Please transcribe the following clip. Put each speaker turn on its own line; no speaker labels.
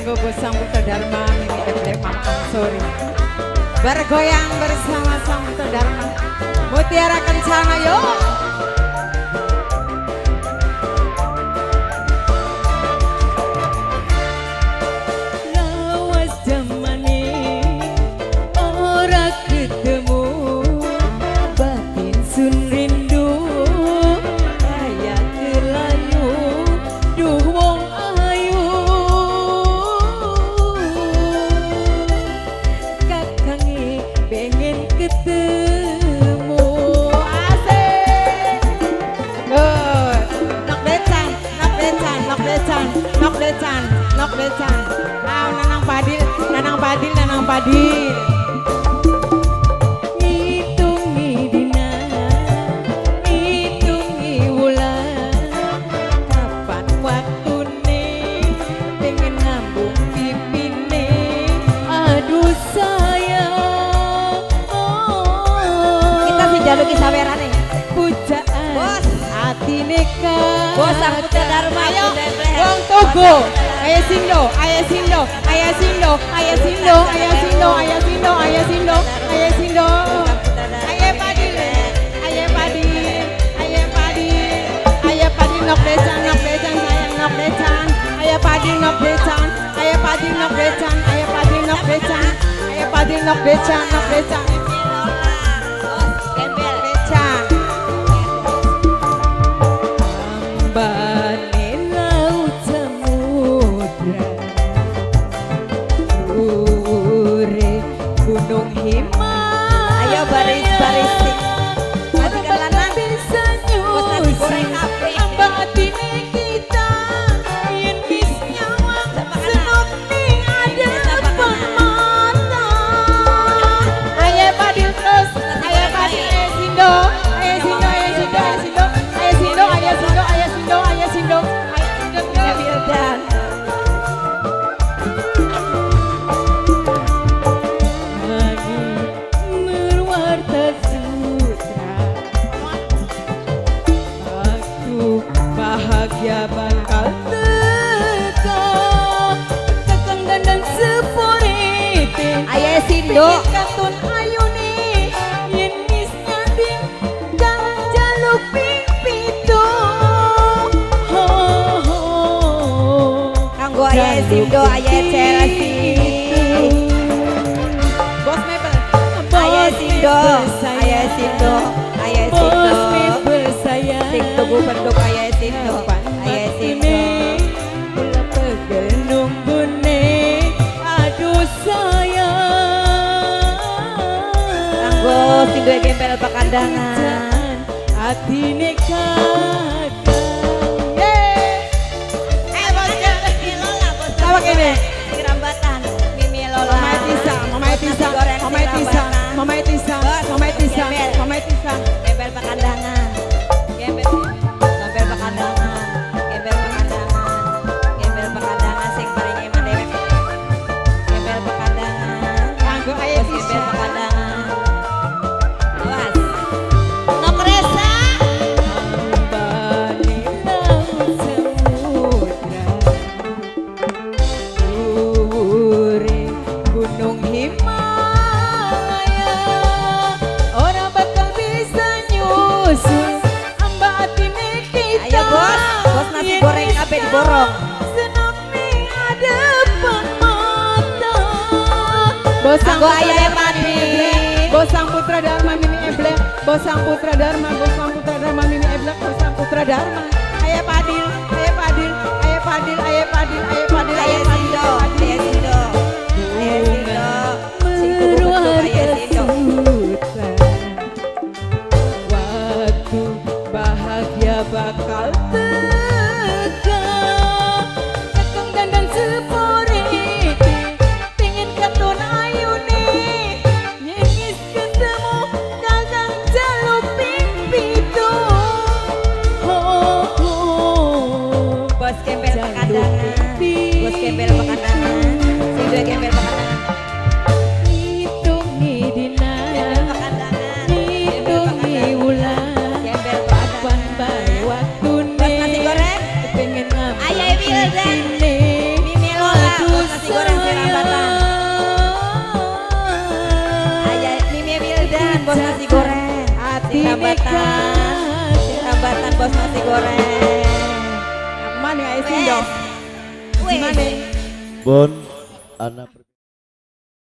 kanggo Sang Putra Dharma Mimi Eblek Mama Sorry. Bergoyang bersama Sang Putra Dharma. Mutiara Kencana yuk. Nok decan, nanang padil. Ngitungi dina, ngitungi wulan, kapan waktune, pengen ngambung pipine, aduh sayang.
Kita sih jaluki sawerane.
Pujaan, bos, hati neka.
Bos Sang Putra Dharma,
ayo, wong Togo. Ayo Sindo, ayo Sindo, ayo Sindo, ayo Sindo, ayo Sindo, ayo Sindo, ayo Sindo, ayo Sindo. Ayo Padil, ayo Padil, ayo Padil, ayo Padil nok decan sayang nok decan. Ayo Padil nok decan, ayo Padil nok decan, ayo Padil nok decan, ayo Padil nok decan, nok decan.
Gembel
Decan. Gunung Himalaya.
Ayo baris-baris sih. Matikan lanang
bisa
bos nasi goreng api.
Batine kita yen wis nyawang senok ning ada mata. Ayo Padil terus, ayo Padil Sindo, ayo Sindo, ayo Sindo, ayo Sindo, ayo Sindo, ayo Sindo, ayo Sindo, ayo Sindo, ayo Sindo,
Wildan.
Bahagia bakal teka Kakang dandan seporite.
Ayo Sindo.
Katun ayune yen wis nyanding jangan jaluk pipito. Ho ho.
Kanggo ayo Sindo, ayo Cerasi.
Bos Mebel.
Ayo Sindo, ayo Sindo, ayo
Bos
Sindo.
Mebel sayang.
Sing tugu penduk ayo Sindo, ayo Sindo.
Kula pegel nunggune, aduh sayang.
Kanggo Sindo gembel pakandangan.
Atine kakak.
Bosnya Lola, bos.
Apa kene?
Sing rambatan, Mimi Lola.
Mama Tisa, Mama Tisa, Mama Tisa, Mama Tisa, Mama Tisa, Mama Tisa.
Gembel pakandangan. Gembel pakandangan. Gembel pakandangan. Gembel pakandangan sing paling eman dewek. Gembel pakandangan.
Kanggo ayo
Bos gembel
Tisa.
pakandangan. Awas. Nok Resa.
Ambane laut samudra, dhuwure Gunung Himalaya, ora bakal bisa nyusul ambatine kita.
Ayo bos, bos nasi goreng ape diborong.
Senok ning adepan mata. Bos Sang
Kanggo
Putra
ayah
Dharma
Padil.
Mimi Eblek, Bos Sang Putra Dharma Mimi Eblek, Bos Sang Putra Dharma, Bos Sang Putra Dharma Mimi Eblek, Bos Sang Putra Dharma. Ayo Padil, ayo Padil, ayo Padil, ayo Padil, ayo Padil,
Ayo
ayo
Sindo,
Padil,
ayo Sindo. Ayo Sindo. Sing tugu penduk ayo Sindo.
Waktu bahagia bakal teka. Kakang dandan seporite, pengen katun ayune, nyengis ketemu kakang jaluk pipito. Ho ho.
Bos gembel pakandangan. Bos gembel pakandangan. Sindo gembel pakandangan.
Hitungi dina,
Gembel pakandangan. Gembel
hitungi
pakandangan.
wulan,
Gembel
kapan
pakandangan.
bae waktune,
Bos nasi goreng.
pengen ngambung
Ayo Wildan.
pipine.
Mimi Lola.
Aduh
Bos nasi goreng Serambatan. Ayah Mimi Wildan bos nasi goreng.
Hati
Serambatan. Serambatan bos nasi goreng.
Mana ayah sindo?
Wes.
Gimana?
Bon anak